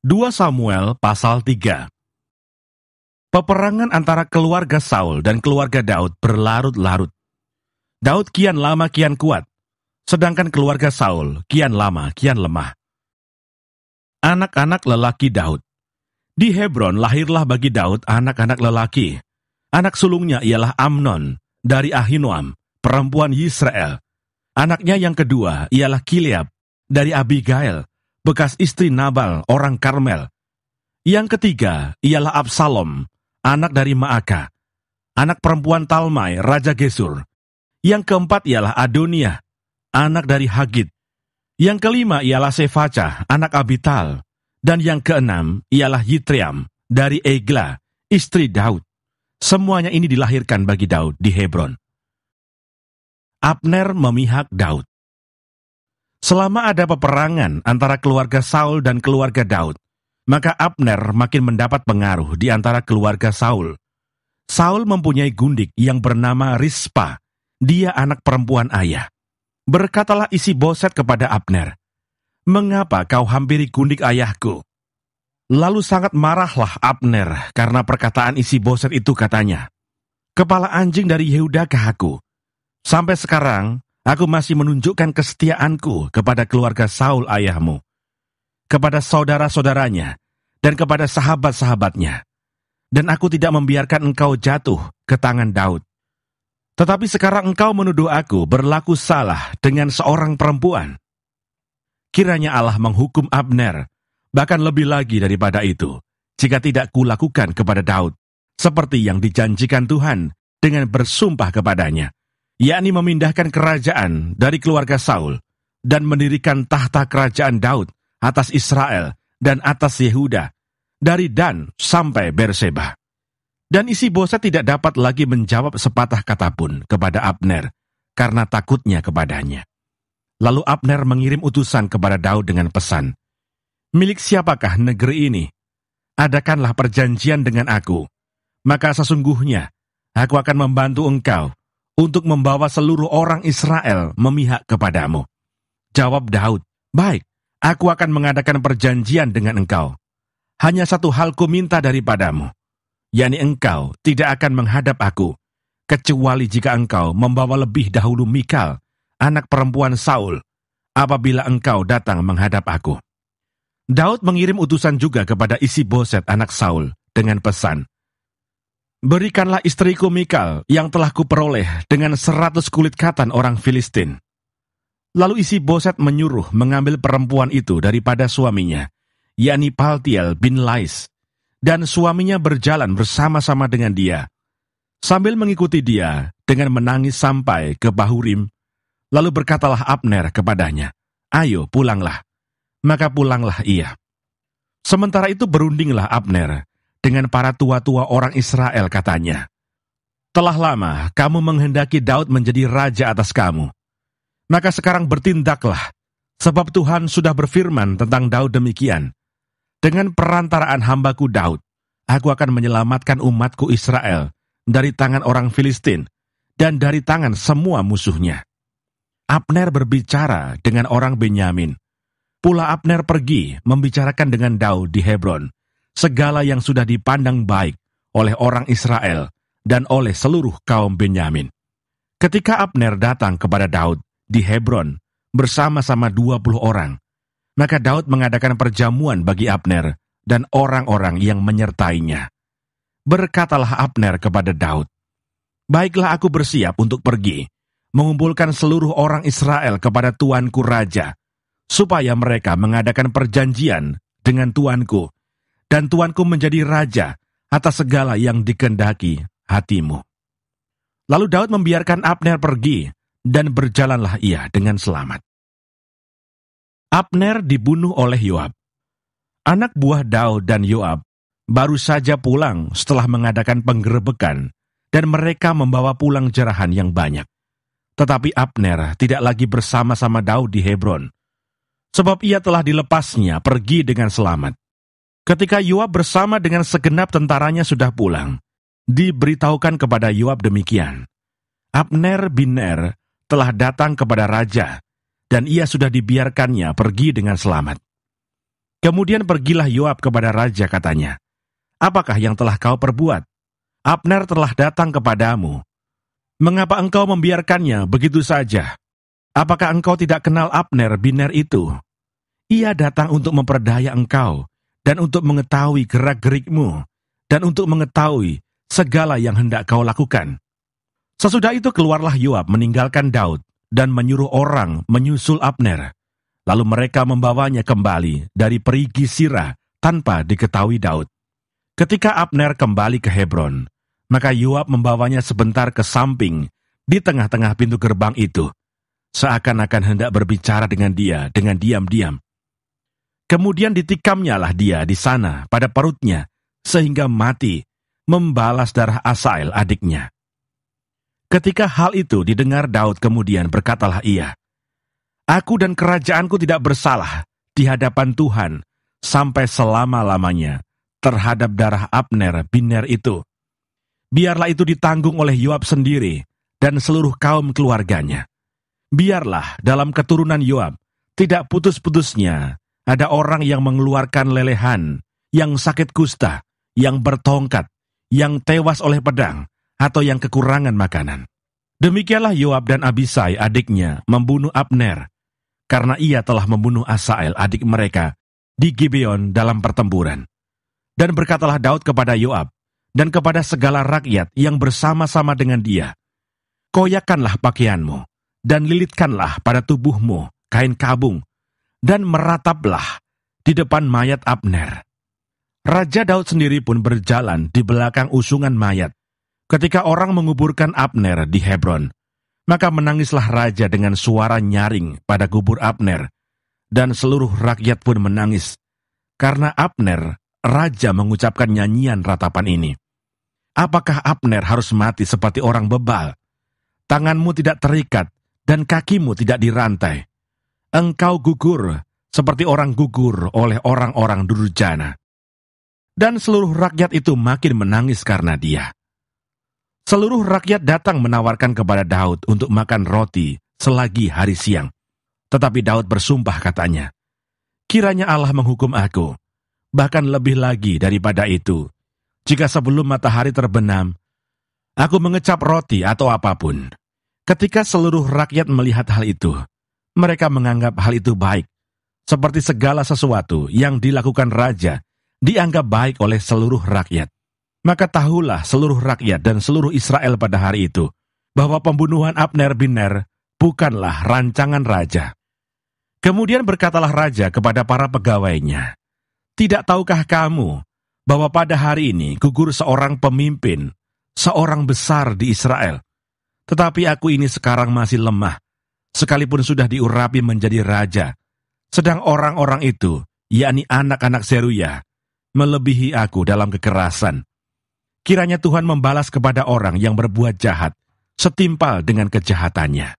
2 Samuel pasal 3. Peperangan antara keluarga Saul dan keluarga Daud berlarut-larut. Daud kian lama kian kuat, sedangkan keluarga Saul kian lama kian lemah. Anak-anak lelaki Daud. Di Hebron lahirlah bagi Daud anak-anak lelaki. Anak sulungnya ialah Amnon dari Ahinoam, perempuan Yisrael. Anaknya yang kedua ialah Kileab dari Abigail, bekas istri Nabal, orang Karmel. Yang ketiga ialah Absalom, anak dari Maaka, anak perempuan Talmai, Raja Gesur. Yang keempat ialah Adoniah, anak dari Hagit. Yang kelima ialah Sefaca, anak Abital. Dan yang keenam ialah Yitream, dari Egla, istri Daud. Semuanya ini dilahirkan bagi Daud di Hebron. Abner memihak Daud. Selama ada peperangan antara keluarga Saul dan keluarga Daud, maka Abner makin mendapat pengaruh di antara keluarga Saul. Saul mempunyai gundik yang bernama Rispa. Dia anak perempuan ayah. Berkatalah Isi-Boset kepada Abner, "Mengapa kau hampiri gundik ayahku?" Lalu sangat marahlah Abner karena perkataan Isi-Boset itu, katanya, "Kepala anjing dari Yehudakah aku? Sampai sekarang aku masih menunjukkan kesetiaanku kepada keluarga Saul ayahmu, kepada saudara-saudaranya, dan kepada sahabat-sahabatnya. Dan aku tidak membiarkan engkau jatuh ke tangan Daud. Tetapi sekarang engkau menuduh aku berlaku salah dengan seorang perempuan. Kiranya Allah menghukum Abner, bahkan lebih lagi daripada itu, jika tidak kulakukan kepada Daud, seperti yang dijanjikan Tuhan dengan bersumpah kepadanya, yakni memindahkan kerajaan dari keluarga Saul, dan mendirikan tahta kerajaan Daud atas Israel dan atas Yehuda, dari Dan sampai Berseba." Dan Isi-Boset tidak dapat lagi menjawab sepatah kata pun kepada Abner, karena takutnya kepadanya. Lalu Abner mengirim utusan kepada Daud dengan pesan, "Milik siapakah negeri ini? Adakanlah perjanjian dengan aku, maka sesungguhnya aku akan membantu engkau untuk membawa seluruh orang Israel memihak kepadamu." Jawab Daud, "Baik, aku akan mengadakan perjanjian dengan engkau. Hanya satu hal ku minta daripadamu, yakni engkau tidak akan menghadap aku, kecuali jika engkau membawa lebih dahulu Mikal, anak perempuan Saul, apabila engkau datang menghadap aku." Daud mengirim utusan juga kepada Isi-Boset anak Saul dengan pesan, "Berikanlah istriku Mikal yang telah kuperoleh dengan 100 kulit katan orang Filistin." Lalu Isi-Boset menyuruh mengambil perempuan itu daripada suaminya, yakni Paltiel bin Lais, dan suaminya berjalan bersama-sama dengan dia, sambil mengikuti dia dengan menangis sampai ke Bahurim. Lalu berkatalah Abner kepadanya, "Ayo pulanglah." Maka pulanglah ia. Sementara itu berundinglah Abner dengan para tua-tua orang Israel, katanya, "Telah lama kamu menghendaki Daud menjadi raja atas kamu. Maka sekarang bertindaklah, sebab Tuhan sudah berfirman tentang Daud demikian, 'Dengan perantaraan hambaku Daud, aku akan menyelamatkan umatku Israel dari tangan orang Filistin dan dari tangan semua musuhnya.'" Abner berbicara dengan orang Benyamin. Pula Abner pergi membicarakan dengan Daud di Hebron segala yang sudah dipandang baik oleh orang Israel dan oleh seluruh kaum Benyamin. Ketika Abner datang kepada Daud di Hebron bersama-sama 20 orang, maka Daud mengadakan perjamuan bagi Abner dan orang-orang yang menyertainya. Berkatalah Abner kepada Daud, "Baiklah, aku bersiap untuk pergi, mengumpulkan seluruh orang Israel kepada tuanku raja, supaya mereka mengadakan perjanjian dengan tuanku, dan tuanku menjadi raja atas segala yang dikehendaki hatimu." Lalu Daud membiarkan Abner pergi, dan berjalanlah ia dengan selamat. Abner dibunuh oleh Yoab. Anak buah Daud dan Yoab baru saja pulang setelah mengadakan penggerebekan, dan mereka membawa pulang jarahan yang banyak. Tetapi Abner tidak lagi bersama-sama Daud di Hebron, sebab ia telah dilepasnya pergi dengan selamat. Ketika Yoab bersama dengan segenap tentaranya sudah pulang, diberitahukan kepada Yoab demikian, "Abner bin Ner telah datang kepada raja, dan ia sudah dibiarkannya pergi dengan selamat." Kemudian pergilah Yoab kepada raja, katanya, "Apakah yang telah kau perbuat? Abner telah datang kepadamu. Mengapa engkau membiarkannya begitu saja? Apakah engkau tidak kenal Abner bin Ner itu? Ia datang untuk memperdaya engkau, dan untuk mengetahui gerak-gerikmu, dan untuk mengetahui segala yang hendak kau lakukan." Sesudah itu keluarlah Yoab meninggalkan Daud, dan menyuruh orang menyusul Abner. Lalu mereka membawanya kembali dari perigi Sira tanpa diketahui Daud. Ketika Abner kembali ke Hebron, maka Yoab membawanya sebentar ke samping di tengah-tengah pintu gerbang itu, seakan-akan hendak berbicara dengan dia dengan diam-diam. Kemudian ditikamnyalah dia di sana pada perutnya, sehingga mati, membalas darah Asael adiknya. Ketika hal itu didengar Daud, kemudian berkatalah ia, "Aku dan kerajaanku tidak bersalah di hadapan Tuhan sampai selama-lamanya terhadap darah Abner bin Ner itu. Biarlah itu ditanggung oleh Yoab sendiri dan seluruh kaum keluarganya. Biarlah dalam keturunan Yoab tidak putus-putusnya ada orang yang mengeluarkan lelehan, yang sakit kusta, yang bertongkat, yang tewas oleh pedang, atau yang kekurangan makanan." Demikianlah Yoab dan Abisai adiknya membunuh Abner, karena ia telah membunuh Asael adik mereka di Gibeon dalam pertempuran. Dan berkatalah Daud kepada Yoab dan kepada segala rakyat yang bersama-sama dengan dia, "Koyakkanlah pakaianmu, dan lilitkanlah pada tubuhmu kain kabung, dan merataplah di depan mayat Abner." Raja Daud sendiri pun berjalan di belakang usungan mayat ketika orang menguburkan Abner di Hebron. Maka menangislah raja dengan suara nyaring pada kubur Abner, dan seluruh rakyat pun menangis, karena Abner, raja mengucapkan nyanyian ratapan ini, "Apakah Abner harus mati seperti orang bebal? Tanganmu tidak terikat, dan kakimu tidak dirantai. Engkau gugur seperti orang gugur oleh orang-orang durjana." Dan seluruh rakyat itu makin menangis karena dia. Seluruh rakyat datang menawarkan kepada Daud untuk makan roti selagi hari siang. Tetapi Daud bersumpah, katanya, "Kiranya Allah menghukum aku, bahkan lebih lagi daripada itu, jika sebelum matahari terbenam, aku mengecap roti atau apapun." Ketika seluruh rakyat melihat hal itu, mereka menganggap hal itu baik, seperti segala sesuatu yang dilakukan raja dianggap baik oleh seluruh rakyat. Maka tahulah seluruh rakyat dan seluruh Israel pada hari itu, bahwa pembunuhan Abner bin Ner bukanlah rancangan raja. Kemudian berkatalah raja kepada para pegawainya, "Tidak tahukah kamu bahwa pada hari ini gugur seorang pemimpin, seorang besar di Israel? Tetapi aku ini sekarang masih lemah, sekalipun sudah diurapi menjadi raja. Sedang orang-orang itu, yakni anak-anak Seruya, melebihi aku dalam kekerasan. Kiranya Tuhan membalas kepada orang yang berbuat jahat, setimpal dengan kejahatannya."